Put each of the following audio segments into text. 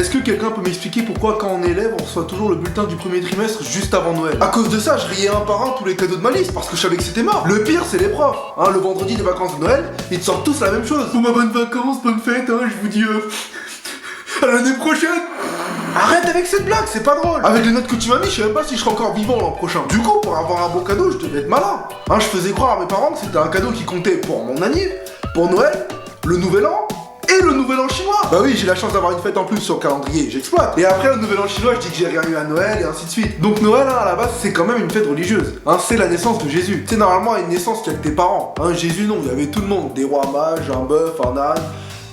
est-ce que quelqu'un peut m'expliquer pourquoi quand on est élève, on reçoit toujours le bulletin du premier trimestre juste avant Noël? À cause de ça, je riais un par un tous les cadeaux de ma liste parce que je savais que c'était mort. Le pire, c'est les profs. Hein, le vendredi des vacances de Noël, ils te sortent tous la même chose. Pour ma bonne vacances, bonne fête, hein, je vous dis à l'année prochaine. Arrête avec cette blague, c'est pas drôle. Avec les notes que tu m'as mis, je sais même pas si je serai encore vivant l'an prochain. Du coup, pour avoir un bon cadeau, je devais être malin. Hein, je faisais croire à mes parents que c'était un cadeau qui comptait pour mon anniv, pour Noël, le nouvel an et le nouvel an chinois. Bah oui, j'ai la chance d'avoir une fête en plus sur le calendrier, j'exploite. Et après le nouvel an chinois, je dis que j'ai rien eu à Noël et ainsi de suite. Donc Noël, hein, à la base, c'est quand même une fête religieuse. Hein, c'est la naissance de Jésus. C'est normalement une naissance qu'il y a que tes parents. Hein, Jésus, non, il y avait tout le monde. Des rois mages, un bœuf, un âne,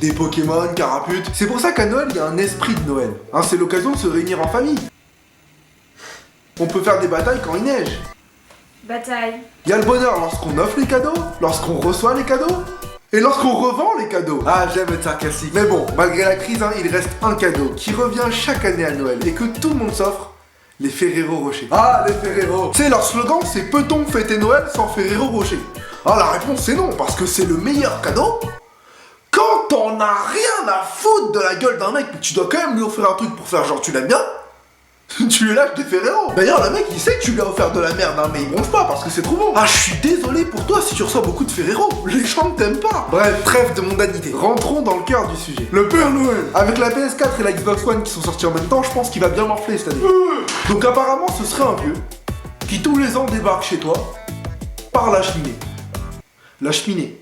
des Pokémon, caraputes. C'est pour ça qu'à Noël, il y a un esprit de Noël. Hein, c'est l'occasion de se réunir en famille. On peut faire des batailles quand il neige. Bataille. Il y a le bonheur lorsqu'on offre les cadeaux, lorsqu'on reçoit les cadeaux, et lorsqu'on revend les cadeaux. Ah, j'aime être sarcastique. Mais bon, malgré la crise, hein, il reste un cadeau qui revient chaque année à Noël et que tout le monde s'offre. Les Ferrero Rocher. Ah, les Ferrero. Tu sais, leur slogan, c'est peut-on fêter Noël sans Ferrero Rocher? Ah, la réponse c'est non, parce que c'est le meilleur cadeau. Quand t'en as rien à foutre de la gueule d'un mec, mais tu dois quand même lui offrir un truc pour faire genre tu l'aimes bien, tu lui lâches des Ferrero. D'ailleurs, le mec il sait que tu lui as offert de la merde, hein, mais il bronche pas parce que c'est trop bon. Ah, je suis désolé pour toi si tu reçois beaucoup de Ferrero. Les gens ne t'aiment pas. Bref, trêve de mondanité. Rentrons dans le cœur du sujet. Le Père Noël. Avec la PS4 et la Xbox One qui sont sortis en même temps, je pense qu'il va bien morfler cette année. Donc apparemment, ce serait un vieux qui tous les ans débarque chez toi par la cheminée. La cheminée.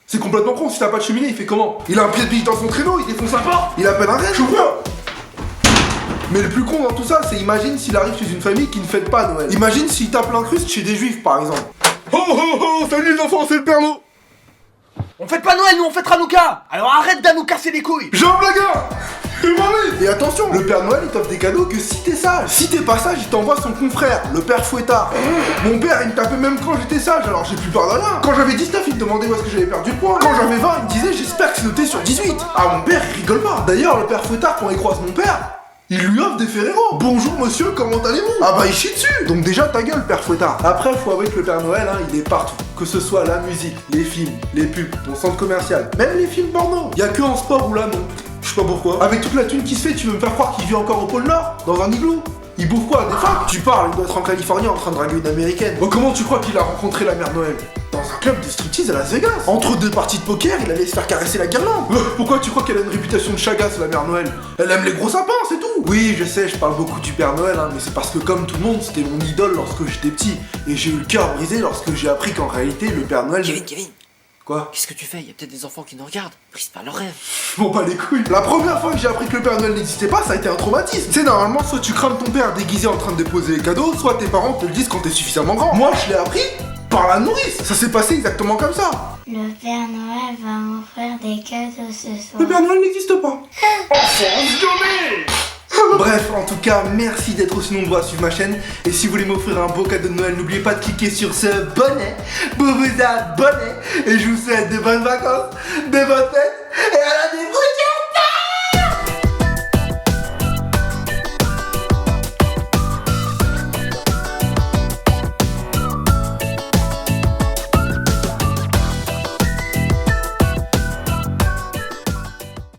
C'est complètement con, si t'as pas de cheminée, il fait comment? Il a un pied de biche dans son traîneau, il défonce sa porte, il appelle un rêve, chauffeur. Mais le plus con dans tout ça, c'est imagine s'il arrive chez une famille qui ne fête pas Noël. Imagine s'il tape l'incruste chez des juifs par exemple. Oh oh oh, salut les enfants, c'est le Père Noël. On fête pas Noël, nous on fête Hanouka. Alors arrête d'à nous casser les couilles. Jean Blagueur. Et attention, le Père Noël il t'offre des cadeaux que si t'es sage. Si t'es pas sage, il t'envoie son confrère, le Père Fouettard. Mon père il me tapait même quand j'étais sage, alors j'ai plus peur de rien. Quand j'avais 19, il me demandait où est-ce que j'avais perdu le poids. Quand j'avais 20, il me disait j'espère que c'est noté sur 18. Ah, mon père il rigole pas. D'ailleurs, le Père Fouettard, quand il croise mon père, il lui offre des Ferrero. Bonjour monsieur, comment allez-vous? Ah bah il chie dessus. Donc déjà ta gueule Père Fouettard. Après faut avouer que le Père Noël hein, il est partout. Que ce soit la musique, les films, les pubs, ton centre commercial, même les films porno. Y'a que en sport où là non. Je sais pas pourquoi. Avec toute la thune qui se fait, tu veux me faire croire qu'il vit encore au pôle Nord, dans un igloo? Il bouffe quoi, des femmes? Tu parles, il doit être en Californie en train de draguer une américaine. Oh, comment tu crois qu'il a rencontré la mère Noël? Dans un club de striptease à Las Vegas. Entre deux parties de poker, il allait se faire caresser la guirlande. Pourquoi tu crois qu'elle a une réputation de chagasse, la mère Noël? Elle aime les gros sapins, c'est tout. Oui, je sais, je parle beaucoup du Père Noël, hein, mais c'est parce que comme tout le monde, c'était mon idole lorsque j'étais petit. Et j'ai eu le cœur brisé lorsque j'ai appris qu'en réalité, le Père Noël... Kevin. Quoi? Qu'est-ce que tu fais? Il y a peut-être des enfants qui nous regardent. Brise pas leurs rêves. Bon pas les couilles. La première fois que j'ai appris que le Père Noël n'existait pas, ça a été un traumatisme. Tu sais, normalement, soit tu crames ton père déguisé en train de déposer les cadeaux, soit tes parents te le disent quand t'es suffisamment grand. Moi, je l'ai appris par la nourrice. Ça s'est passé exactement comme ça. Le Père Noël va m'offrir des cadeaux ce soir. Le Père Noël n'existe pas. Enfance donnée. Bref, en tout cas, merci d'être aussi nombreux à suivre ma chaîne. Et si vous voulez m'offrir un beau cadeau de Noël, n'oubliez pas de cliquer sur ce bonnet pour vous abonner. Et je vous souhaite de bonnes vacances, de bonnes fêtes. Et